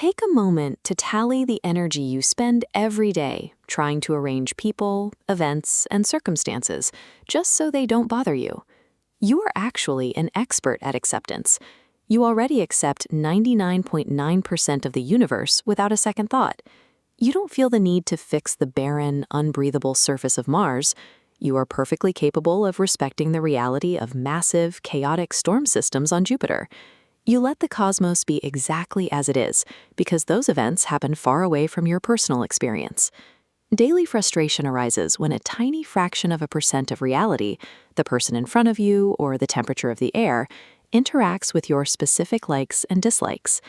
Take a moment to tally the energy you spend every day trying to arrange people, events, and circumstances just so they don't bother you. You are actually an expert at acceptance. You already accept 99.9% of the universe without a second thought. You don't feel the need to fix the barren, unbreathable surface of Mars. You are perfectly capable of respecting the reality of massive, chaotic storm systems on Jupiter. You let the cosmos be exactly as it is, because those events happen far away from your personal experience. Daily frustration arises when a tiny fraction of a percent of reality, the person in front of you or the temperature of the air, interacts with your specific likes and dislikes.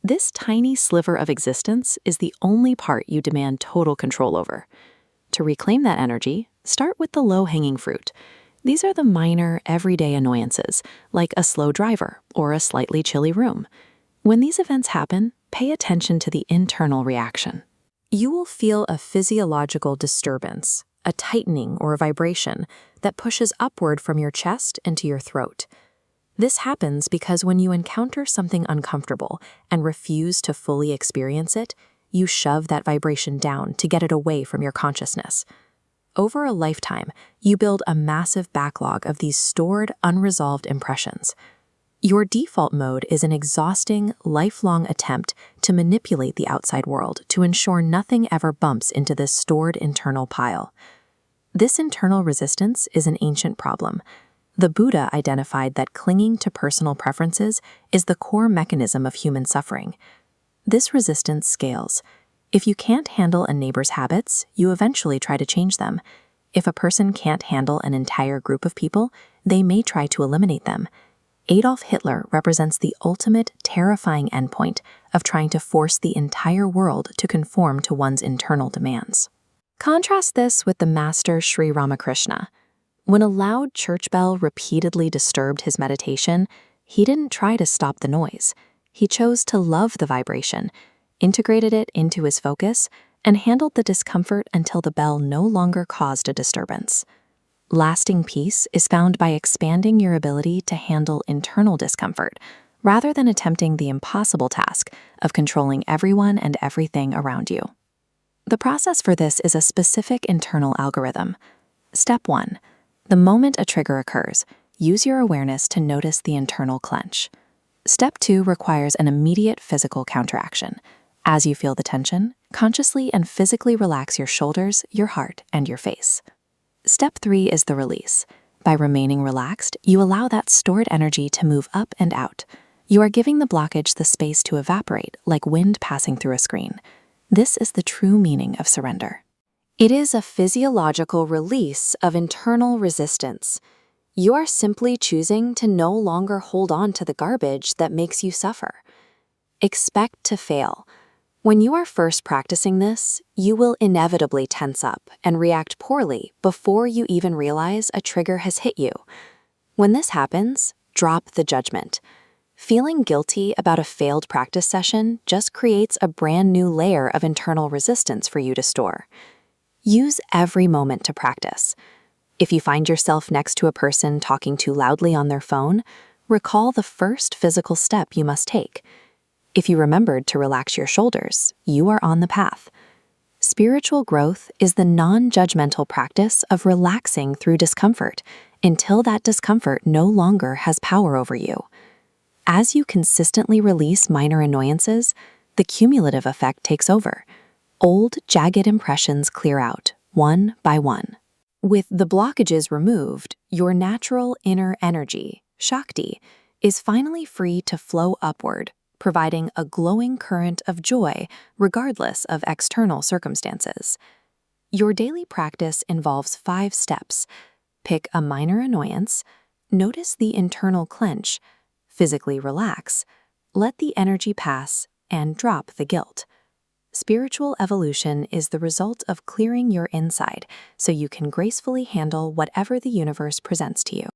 This tiny sliver of existence is the only part you demand total control over. To reclaim that energy, start with the low-hanging fruit. These are the minor, everyday annoyances, like a slow driver or a slightly chilly room. When these events happen, pay attention to the internal reaction. You will feel a physiological disturbance, a tightening or vibration that pushes upward from your chest into your throat. This happens because when you encounter something uncomfortable and refuse to fully experience it, you shove that vibration down to get it away from your consciousness. Over a lifetime, you build a massive backlog of these stored, unresolved impressions. Your default mode is an exhausting, lifelong attempt to manipulate the outside world to ensure nothing ever bumps into this stored internal pile. This internal resistance is an ancient problem. The Buddha identified that clinging to personal preferences is the core mechanism of human suffering. This resistance scales. If you can't handle a neighbor's habits, you eventually try to change them. If a person can't handle an entire group of people, they may try to eliminate them. Adolf Hitler represents the ultimate terrifying endpoint of trying to force the entire world to conform to one's internal demands. Contrast this with the master Sri Ramakrishna. When a loud church bell repeatedly disturbed his meditation, he didn't try to stop the noise. He chose to love the vibration, integrated it into his focus, and handled the discomfort until the bell no longer caused a disturbance. Lasting peace is found by expanding your ability to handle internal discomfort, rather than attempting the impossible task of controlling everyone and everything around you. The process for this is a specific internal algorithm. Step 1. The moment a trigger occurs, use your awareness to notice the internal clench. Step 2 requires an immediate physical counteraction. As you feel the tension, consciously and physically relax your shoulders, your heart, and your face. Step 3 is the release. By remaining relaxed, you allow that stored energy to move up and out. You are giving the blockage the space to evaporate, like wind passing through a screen. This is the true meaning of surrender. It is a physiological release of internal resistance. You are simply choosing to no longer hold on to the garbage that makes you suffer. Expect to fail. When you are first practicing this, you will inevitably tense up and react poorly before you even realize a trigger has hit you. When this happens, drop the judgment. Feeling guilty about a failed practice session just creates a brand new layer of internal resistance for you to store. Use every moment to practice. If you find yourself next to a person talking too loudly on their phone, recall the first physical step you must take. If you remembered to relax your shoulders, you are on the path. Spiritual growth is the non-judgmental practice of relaxing through discomfort until that discomfort no longer has power over you. As you consistently release minor annoyances, the cumulative effect takes over. Old, jagged impressions clear out, one by one. With the blockages removed, your natural inner energy, Shakti, is finally free to flow upward, providing a glowing current of joy regardless of external circumstances. Your daily practice involves 5 steps. Pick a minor annoyance, notice the internal clench, physically relax, let the energy pass, and drop the guilt. Spiritual evolution is the result of clearing your inside so you can gracefully handle whatever the universe presents to you.